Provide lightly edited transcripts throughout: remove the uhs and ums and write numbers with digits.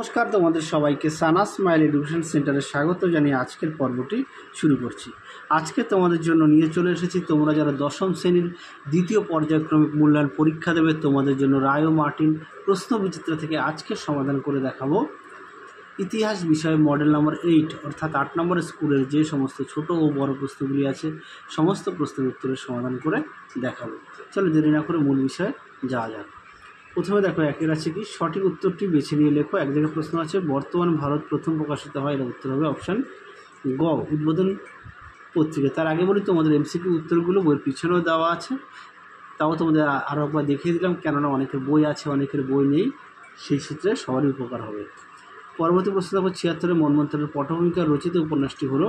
নমস্কার, তোমাদের সবাইকে সানা স্মাইল এডুকেশন সেন্টারে স্বাগত জানিয়ে আজকের পর্বটি শুরু করছি। আজকে তোমাদের জন্য নিয়ে চলে এসেছি, তোমরা যারা দশম শ্রেণীর দ্বিতীয় পর্যায়ক্রমিক মূল্যায়ন পরীক্ষা দেবে তোমাদের জন্য রায় ও মার্টিন প্রশ্নবিচিত্র থেকে আজকে সমাধান করে দেখাবো ইতিহাস বিষয়ে মডেল নম্বর 8 অর্থাৎ 8 নম্বরের স্কুলের যে সমস্ত ছোট ও বড় প্রশ্নগুলি আছে সমস্ত প্রশ্নের উত্তরের সমাধান করে দেখাবো। চলো দেরি না করে মূল বিষয়ে যাওয়া যাক। প্রথমে দেখো একের আছে কি সঠিক উত্তরটি বেছে নিয়ে লেখো। এক জায়গায় প্রশ্ন আছে বর্তমান ভারত প্রথম প্রকাশিত হয়, এর উত্তর হবে অপশান গ উদ্বোধন পত্রিকা। তার আগে বলি তোমাদের এমসিকিউ উত্তরগুলো বইয়ের পিছনেও দেওয়া আছে, তাও তোমাদের আরও একবার দেখিয়ে দিলাম, কেননা অনেকের বই আছে অনেকের বই নেই, সেই সূত্রে সবারই উপকার হবে। পরবর্তী প্রশ্ন দেখো 76 মন্বন্তরের পটভূমিকা রচিত উপন্যাসটি হলো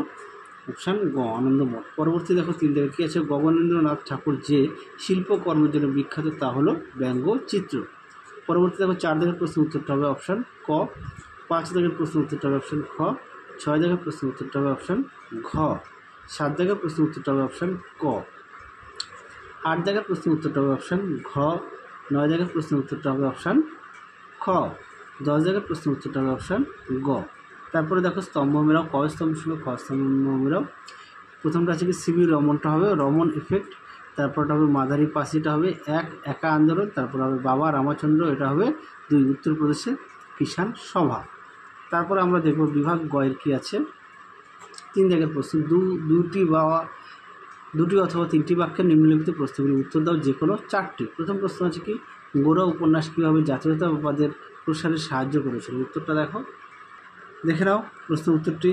অপশান গ আনন্দমঠ। পরবর্তী দেখো 3 জায়গায় কী আছে গগনেন্দ্রনাথ ঠাকুর যে শিল্পকর্মের জন্য বিখ্যাত তা হলো ব্যঙ্গচিত্র। পরবর্তী দেখো 4 দাগের প্রশ্নের উত্তরটা হবে অপশান ক, 5 দাগের প্রশ্নের উত্তরটা হবে অপশান খ, 6 দাগের প্রশ্নের উত্তরটা হবে অপশান ঘ, 7 দাগের প্রশ্নের উত্তরটা হবে অপশান ক, 8 দাগের প্রশ্নের উত্তরটা হবে অপশান ঘ, 9 দাগের প্রশ্নের উত্তরটা হবে অপশান খ, 10 দাগের প্রশ্নের উত্তরটা হবে অপশান গ। তারপরে দেখো স্তম্ভ মেলাও, ক স্তম্ভ ছিল খ স্তম্ভ মেলাও। প্রথমটা আছে কি সিবি রমনটা হবে রমন এফেক্ট, তারপরটা হবে মাদারি পাসিটা হবে একা আন্দোলন, তারপর হবে বাবা রামচন্দ্র, এটা হবে 2 উত্তরপ্রদেশের কিষাণ সভা। তারপরে আমরা দেখব বিভাগ গয়ের কী আছে 3 জায়গার প্রশ্ন দুটি অথবা 3টি বাক্যের নিম্নলিখিত প্রশ্নগুলি উত্তর দাও যে কোনো 4টি। প্রথম প্রশ্ন আছে কি গোরা উপন্যাস কীভাবে জাতীয়তাবাদের প্রসারে সাহায্য করেছিল, উত্তরটা দেখে নাও। প্রশ্ন উত্তরটি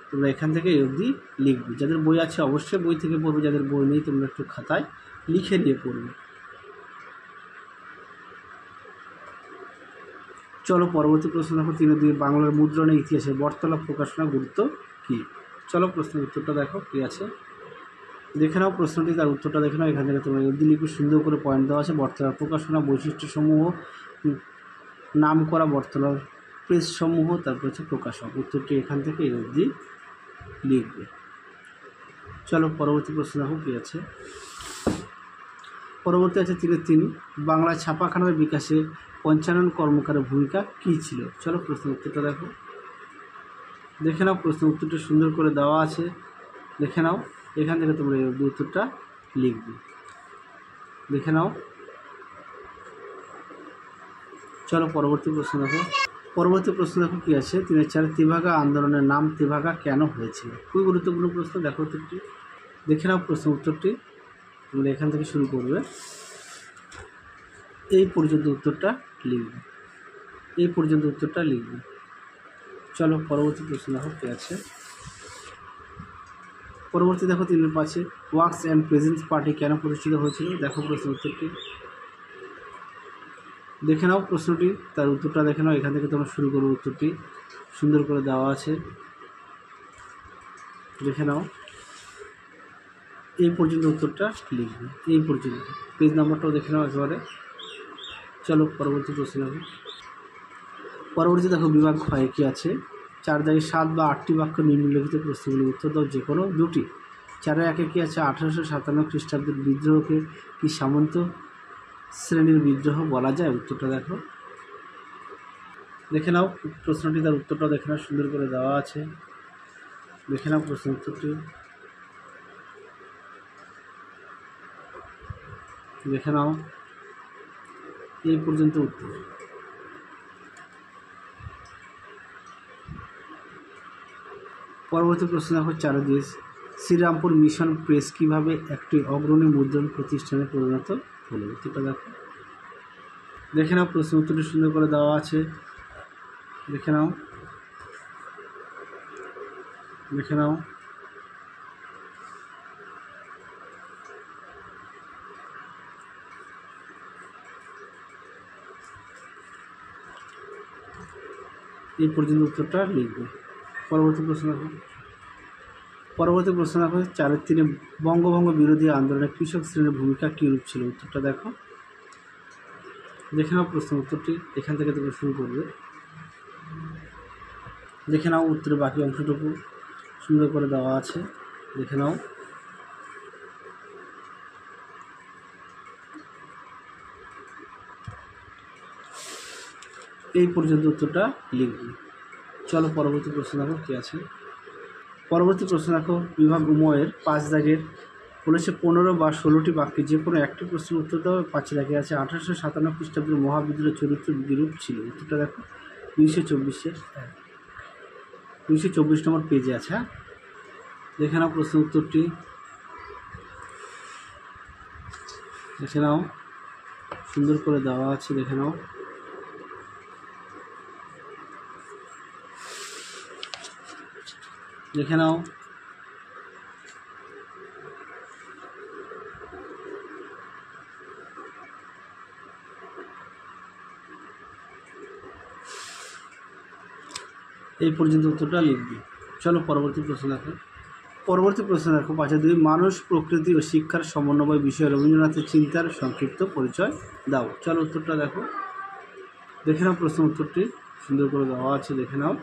তোমরা এখান থেকে এই অবধি লিখবে, যাদের বই আছে অবশ্যই বই থেকে পড়বে, যাদের বই নেই তোমরা একটু খাতায় লিখে দিয়ে পড়বে। চলো পরবর্তী প্রশ্ন দেখো 3 বাংলার মুদ্রণের ইতিহাসে বটতলা প্রকাশনার গুরুত্ব কী। চলো প্রশ্নের উত্তরটা দেখো কী আছে দেখে নাও। প্রশ্নটি তার উত্তরটা দেখে নাও, এখান থেকে তোমরা অবধি লিখবে, সুন্দর করে পয়েন্ট দেওয়া আছে। বটতলার প্রকাশনা বৈশিষ্ট্যসমূহ, নাম করা বটতলার প্রেসসমূহ, তারপর হচ্ছে প্রকাশক। উত্তরটি এখান থেকে এই অবধি লিখবে। চলো পরবর্তী প্রশ্ন দেখো কী আছে। পরবর্তী আছে 3 বাংলা ছাপাখানার বিকাশে পঞ্চানন কর্মকারের ভূমিকা কী ছিল। চলো প্রশ্ন উত্তরটা দেখে নাও। প্রশ্ন উত্তরটা সুন্দর করে দেওয়া আছে, দেখে নাও। এখান থেকে তোমরা এই উত্তরটা লিখবে, দেখে নাও। চলো পরবর্তী প্রশ্ন দেখো। পরবর্তী প্রশ্ন দেখো কী আছে 3-4 তেভাগা আন্দোলনের নাম তেভাগা কেন হয়েছিল। খুবই গুরুত্বপূর্ণ প্রশ্ন, দেখো উত্তরটি দেখে নাও। প্রশ্ন উত্তরটি তোমরা এখান থেকে শুরু করবে, এই পর্যন্ত উত্তরটা লিখবে, এই পর্যন্ত উত্তরটা লিখবে। চলো পরবর্তী প্রশ্ন দেখো কী আছে। পরবর্তী দেখো 3-5 ওয়ার্কস অ্যান্ড প্রেজেন্স পার্টি কেন প্রতিষ্ঠিত হয়েছিল। দেখো প্রশ্ন উত্তরটি দেখে নাও। প্রশ্নটি তার উত্তরটা দেখে নাও, এখান থেকে তোমরা শুরু করো। উত্তরটি সুন্দর করে দেওয়া আছে, দেখে নাও। এই পর্যন্ত উত্তরটা লিখবে, এই পর্যন্ত। পেজ নাম্বারটাও দেখে নাও একেবারে। চলো পরবর্তী প্রশ্ন দেখো। পরবর্তী দেখো বিভাগ ক্ষয়ে কী আছে 4 জায়গায় 7 বা 8টি বাক্য নিম্নলিখিত প্রশ্নগুলির উত্তর দাও যে কোনো 2টি। 4-1 কী আছে 1857 খ্রিস্টাব্দের বিদ্রোহকে কি সামন্ত শ্রেণীর বিদ্রোহ বলা যায়। উত্তরটা দেখে নাও। প্রশ্নটি তার উত্তরটা দেখে নাও, সুন্দর করে দেওয়া আছে, দেখে নাও। প্রশ্ন উত্তরটি দেখে নাও, এই পর্যন্ত উত্তর। পরবর্তী প্রশ্ন দেখো 4 শ্রীরামপুর মিশন প্রেস কীভাবে একটি অগ্রণী মুদ্রণ প্রতিষ্ঠানে পরিণত হলো। উত্তরটা দেখে নাও। প্রশ্ন উত্তরটি সুন্দর করে দেওয়া আছে, দেখে নাও, দেখে নাও। এই পর্যন্ত উত্তরটা লিখবে। পরবর্তী প্রশ্ন দেখো। পরবর্তী প্রশ্ন দেখো 4-3 বঙ্গভঙ্গ বিরোধী আন্দোলনে কৃষক শ্রেণীর ভূমিকা কীরূপ ছিল। উত্তরটা দেখে নাও। প্রশ্ন উত্তরটি এখান থেকে তোমরা শুরু করবে, দেখে নাও। উত্তরের বাকি অংশটুকু সুন্দর করে দেওয়া আছে, দেখে নাও। এই পর্যন্ত উত্তরটা লিখবি। চলো পরবর্তী প্রশ্ন দেখো কী আছে। পরবর্তী প্রশ্ন দেখো, বিভাগ উময়ের 5 দাগের বলেছে 15 বা 16টি বাক্যে যে কোনো একটি প্রশ্নের উত্তর দেওয়া 5 দাগে আছে 1857 খ্রিস্টাব্দের মহাবিদ্রোহের চরিত্র বিরূপ ছিল। উত্তরটা দেখো 224 নম্বর পেজে আছে। হ্যাঁ, দেখে নাও প্রশ্ন উত্তরটি, দেখে নাও, সুন্দর করে দেওয়া আছে, দেখে নাও। দেখে নাও। এই পর্যন্ত উত্তরটা লিখবি। চলো পরবর্তী প্রশ্ন দেখো। পরবর্তী প্রশ্ন দেখো 5-2, মানুষ, প্রকৃতি ও শিক্ষার সমন্বয় বিষয়ে রবীন্দ্রনাথের চিন্তার সংক্ষিপ্ত পরিচয় দাও। চলো উত্তরটা দেখো, দেখে নাও প্রশ্ন উত্তরটি, সুন্দর করে দেওয়া আছে, দেখে নাও।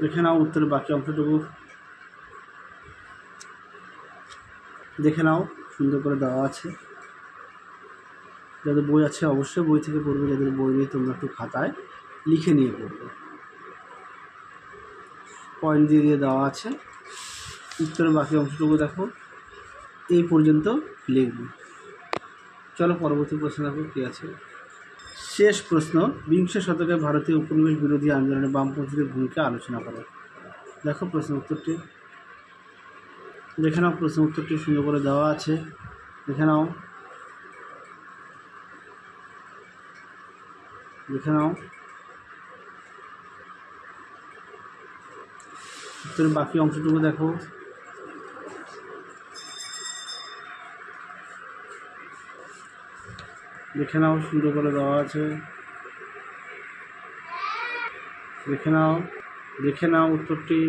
দেখে নাও উত্তরের বাকি অংশটুকু, দেখে নাও, সুন্দর করে দেওয়া আছে। যাদের বই আছে অবশ্যই বই থেকে পড়বে, যাদের বই নেই তোমরা একটু খাতায় লিখে নিয়ে পড়বে। পয়েন্ট দিয়ে দেওয়া আছে। উত্তরের বাকি অংশটুকু দেখো, এই পর্যন্ত লিখবে। চলো পরবর্তী প্রশ্ন দেখো কী আছে। শেষ প্রশ্ন, বিংশ শতকে ভারতীয় উপনিবেশ বিরোধী আন্দোলনে বামপন্থীদের ভূমিকা আলোচনা করো। দেখো প্রশ্ন উত্তরটি, দেখে নাও প্রশ্ন উত্তরটি, সুন্দর করে দেওয়া আছে, দেখে নাও। দেখে নাও উত্তরের বাকি অংশটুকু দেখো। দেখে নাও, সুন্দর করে দেওয়া আছে, দেখে নাও। দেখে নাও উত্তরটি।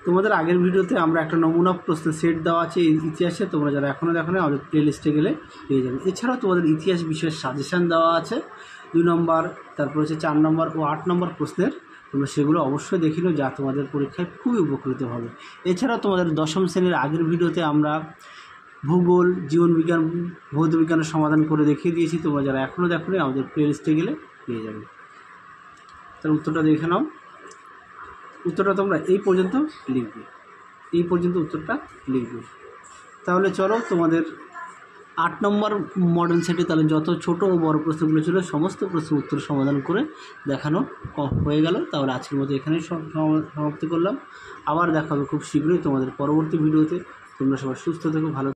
তোমাদের আগের ভিডিওতে আমরা একটা নমুনা প্রশ্নের সেট দেওয়া আছে ইতিহাসে, তোমরা যারা এখনও দেখো না আমাদের প্লে লিস্টে গেলে পেয়ে যাবে। এছাড়াও তোমাদের ইতিহাস বিষয়ের সাজেশান দেওয়া আছে 2 নম্বর, তারপর হচ্ছে 4 নম্বর ও 8 নম্বর প্রশ্নের, তোমরা সেগুলো অবশ্যই দেখে নিও, যা তোমাদের পরীক্ষায় খুবই উপকৃত হবে। এছাড়াও তোমাদের 10ম শ্রেণীর আগের ভিডিওতে আমরা ভূগোল, জীবনবিজ্ঞান, ভৌতবিজ্ঞানের সমাধান করে দেখিয়ে দিয়েছি, তোমরা যারা এখনও দেখো না আমাদের প্লে লিস্টে গেলে পেয়ে যাবে। তার উত্তরটা দেখে নাও। উত্তরটা তোমরা এই পর্যন্ত লিখবে, এই পর্যন্ত উত্তরটা লিখবে। তাহলে চলো তোমাদের 8 নম্বর মডেল সেটে তাহলে যত ছোট ও বড় প্রশ্নগুলো ছিল সমস্ত প্রশ্নের উত্তর সমাধান করে দেখানো হয়ে গেল। তাহলে আজকের মতো এখানেই সমাপ্তি করলাম। আবার দেখা হবে খুব শীঘ্রই তোমাদের পরবর্তী ভিডিওতে। তোমরা সবাই সুস্থ থেকো, ভালো